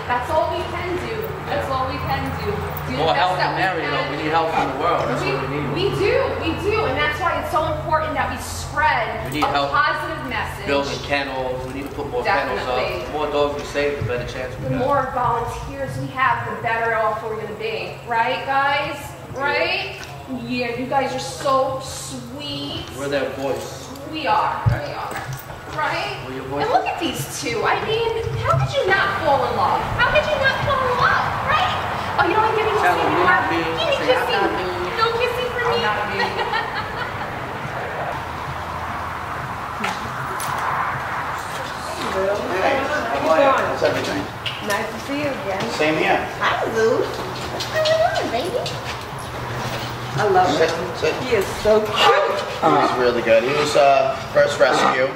That's all we can do. That's all we can do. More help from area, though. We need help from the world. That's what we need. We do, and that's why it's so important that we spread a positive message. Building kennels. We need to put more kennels up. The more dogs we save, the better chance we have. The more volunteers we have, the better off we're going to be. Right, guys? Right? Yeah, you guys are so sweet. We're their voice. We are. We are. Right? We're your voice. And look at these two. I mean, how could you not fall in love? How could you not fall in love? Right? Oh, you don't want to give me kissing anymore? Give me kissing. No kissing for me. Hey, how are you? How's everything? Nice to see you again. Same here. Hi, Lou. How you doing, baby? I love him. He is so cute. He's really good. He was first rescue.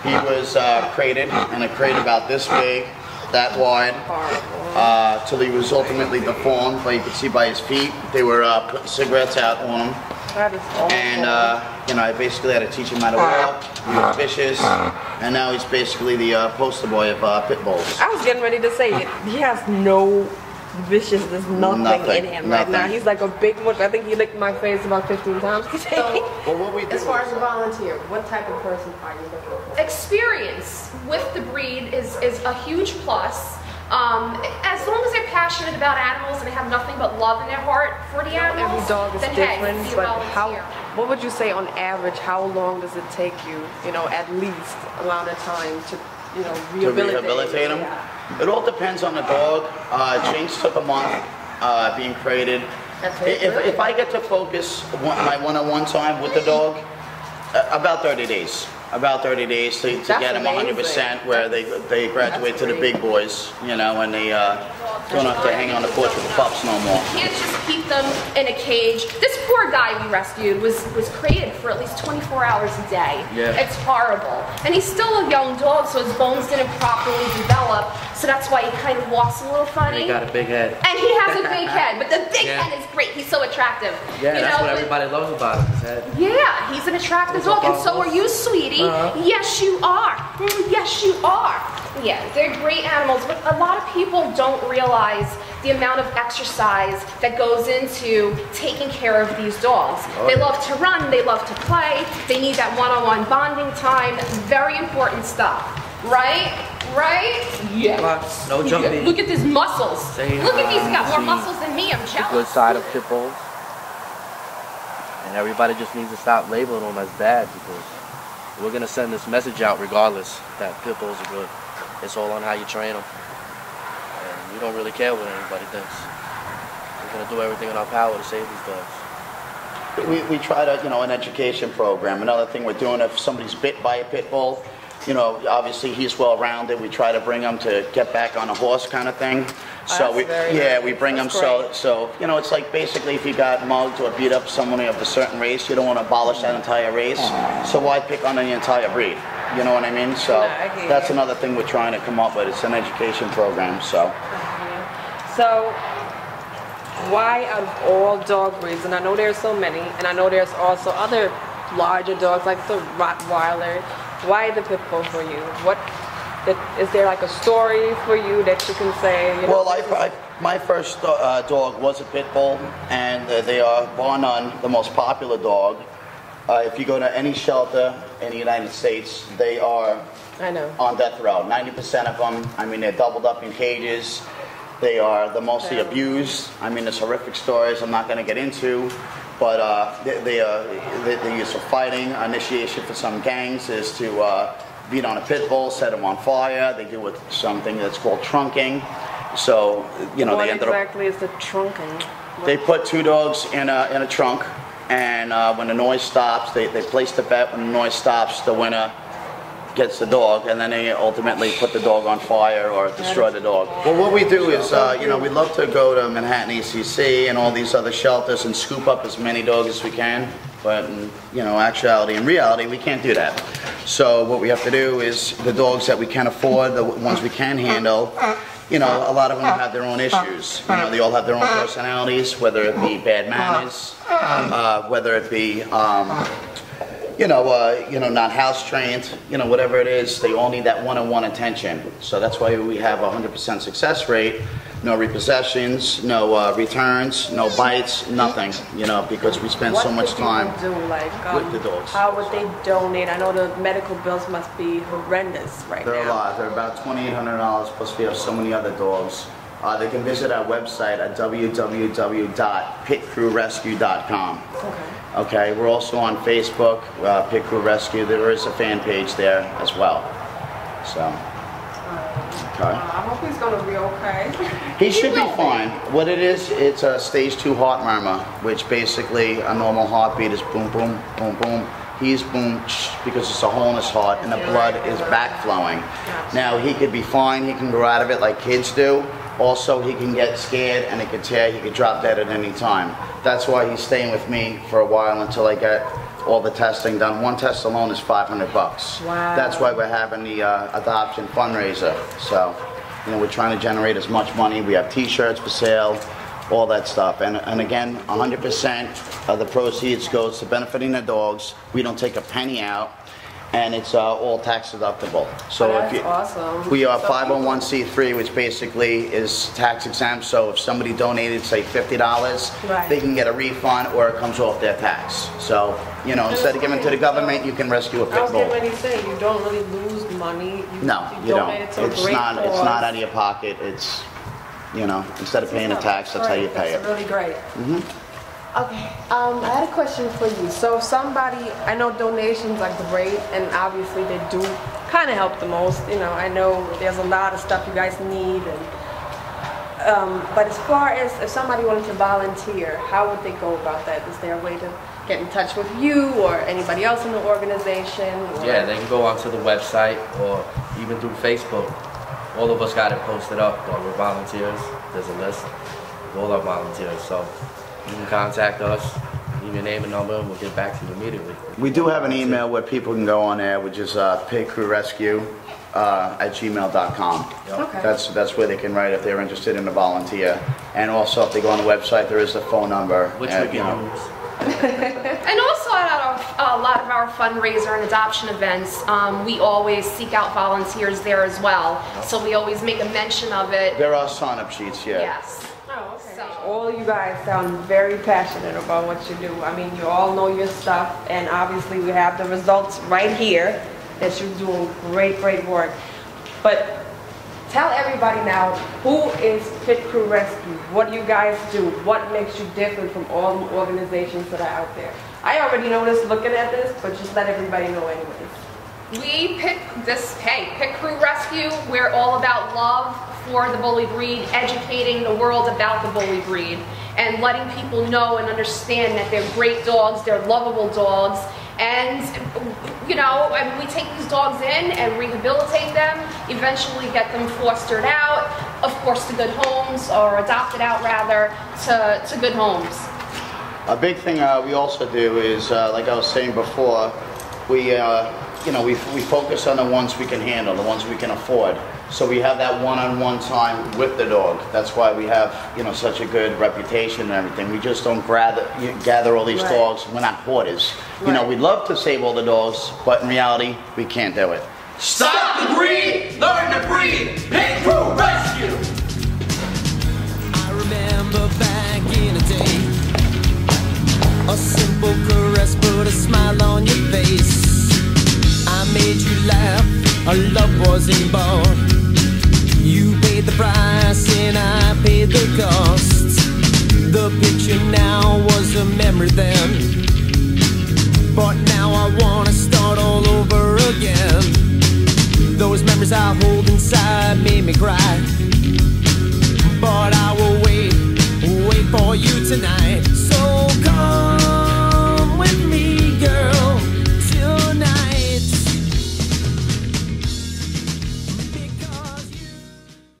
He was crated in a crate about this big, that wide, till he was ultimately deformed. But you could see by his feet, they were putting cigarettes out on him. That is awful. And you know, I basically had to teach him how to walk. He was vicious, and now he's basically the poster boy of pit bulls. I was getting ready to say he has no viciousness, nothing in him right now. He's like a big mush. I think he licked my face about 15 times today. Well, what we do as far as a volunteer, what type of person are you looking for? Experience with the breed is a huge plus. As long as they're passionate about animals and they have nothing but love in their heart for the animals, every dog is then different. Hey, But what would you say on average? How long does it take you? You know, at least amount of time to, you know, rehabilitate him. Yeah. It all depends on the dog. Jinx took a month being crated. If I get to focus my one-on-one time with the dog, about 30 days. About 30 days to get them 100% where they graduate to the big boys, you know, and they don't have to hang on the porch with the pups no more. You can't just keep them in a cage. This poor guy we rescued was crated for at least 24 hours a day. Yeah. It's horrible. And he's still a young dog, so his bones didn't properly develop, so that's why he kind of walks a little funny. He got a big head. And he has a big head, but the big head is great. He's so attractive. Yeah, that's what everybody loves about him, his head. Yeah, he's an attractive dog, and so are you, sweetie. Yes, you are. Yes, you are. Yeah, they're great animals, but a lot of people don't realize the amount of exercise that goes into taking care of these dogs. They love to run, they love to play, they need that one-on-one bonding time. Very important stuff, right? Right? Yes. No jumping. Look at these muscles. Look at these, got more muscles than me, I'm jealous. The good side of pit bulls. And everybody just needs to stop labeling them as bad, because we're going to send this message out regardless that pit bulls are good. It's all on how you train them. And we don't really care what anybody thinks. We're going to do everything in our power to save these dogs. We try to, you know, an education program. Another thing we're doing, if somebody's bit by a pit bull, you know, obviously he's well-rounded. We try to bring him to get back on a horse kind of thing. So we bring him so you know, it's like basically if you got mugged or beat up someone of a certain race, you don't want to abolish that entire race. So why pick on the entire breed? You know what I mean? So that's another thing we're trying to come up with. It's an education program. So why out of all dog breeds, and I know there's so many, and I know there's also other larger dogs like the Rottweiler, why the pit bull for you? Is there like a story for you that you can say? You know, well, my first dog was a pit bull, and they are bar none the most popular dog. If you go to any shelter in the United States, they are on death row. 90% of them, I mean, they're doubled up in cages. They are the mostly abused. I mean, there's horrific stories I'm not going to get into, but they use for fighting. Initiation for some gangs is to beat on a pit bull, set them on fire. They do with something that's called trunking. So, you know, what exactly is the trunking? They put two dogs in a trunk, and when the noise stops, they place the bet. When the noise stops, the winner gets the dog, and then they ultimately put the dog on fire or destroy the dog. Well, what we do is, you know, we love to go to Manhattan ECC and all these other shelters and scoop up as many dogs as we can. But in, you know, in reality, we can't do that. So what we have to do is the dogs that we can afford, the ones we can handle, you know, a lot of them have their own issues. You know, they all have their own personalities, whether it be bad manners, whether it be not house trained, whatever it is, they all need that one-on-one attention. So that's why we have a 100% success rate. No repossessions, no returns, no bites, nothing, because we spend so much time with the dogs. How would they donate? I know the medical bills must be horrendous right now. They're a lot. They're about $2,800, plus we have so many other dogs. They can visit our website at www.pitcrewrescue.com. Okay, we're also on Facebook, Pit Crew Rescue. There is a fan page there as well. So, okay. I hope he's going to be okay. He should be fine. What it is, it's a stage 2 heart murmur, which basically a normal heartbeat is boom, boom, boom, boom. He's boom because it's a hole in his heart and the blood is back flowing. Now, he could be fine. He can grow out of it like kids do. Also, he can get scared and it could tear. He could drop dead at any time. That's why he's staying with me for a while until I get all the testing done. One test alone is $500. Wow. That's why we're having the adoption fundraiser. So, we're trying to generate as much money. We have T-shirts for sale, all that stuff. And again, 100% of the proceeds goes to benefiting the dogs. We don't take a penny out. And it's all tax deductible. So that's awesome. We are 501c3, which basically is tax exempt. So if somebody donated, say $50, they can get a refund or it comes off their tax. So instead of giving it to the government, you can rescue a pit bull. I was getting ready to say, you don't really lose money. No, you don't. It's not out of your pocket. It's instead of paying a tax, that's how you pay it. That's really great. Okay, I had a question for you. So if somebody, I know donations are great, and obviously they do kind of help the most. I know there's a lot of stuff you guys need, but as far as if somebody wanted to volunteer, how would they go about that? Is there a way to get in touch with you or anybody else in the organization? Yeah, they can go onto the website or even through Facebook. All of us got it posted up that we're volunteers. There's a list of all our volunteers, so you can contact us, leave your name and number, and we'll get back to you immediately. We do have an email where people can go on there, which is pitcrewrescue@gmail.com. Okay. That's where they can write if they're interested in a volunteer. And also, if they go on the website, there is a phone number. Which we can use. And also at a lot of our fundraiser and adoption events, we always seek out volunteers there as well. So we always make a mention of it. There are sign-up sheets, yeah. Yes. Oh, okay. So, all you guys sound very passionate about what you do. I mean, you all know your stuff, and obviously we have the results right here that you're doing great, great work. But tell everybody now, who is Pit Crew Rescue? What do you guys do? What makes you different from all the organizations that are out there? I already know this looking at this, but just let everybody know anyways. Pit Crew Rescue, we're all about love for the bully breed, educating the world about the bully breed, and letting people know and understand that they're great dogs, they're lovable dogs, and we take these dogs in and rehabilitate them, eventually get them fostered out, of course to good homes, or adopted out rather, to good homes. A big thing we also do is, like I was saying before, we focus on the ones we can handle, the ones we can afford. So we have that one-on-one time with the dog. That's why we have, such a good reputation and everything. We just don't gather all these dogs. We're not hoarders. We'd love to save all the dogs, but in reality, we can't do it. Stop the breed, learn to breed. Pit Crew Rescue. I remember back in the day, a simple caress put a smile on your face. I made you laugh, our love wasn't born. You paid the price and I paid the cost. The picture now was a memory then, but now I wanna start all over again. Those memories I hold inside made me cry.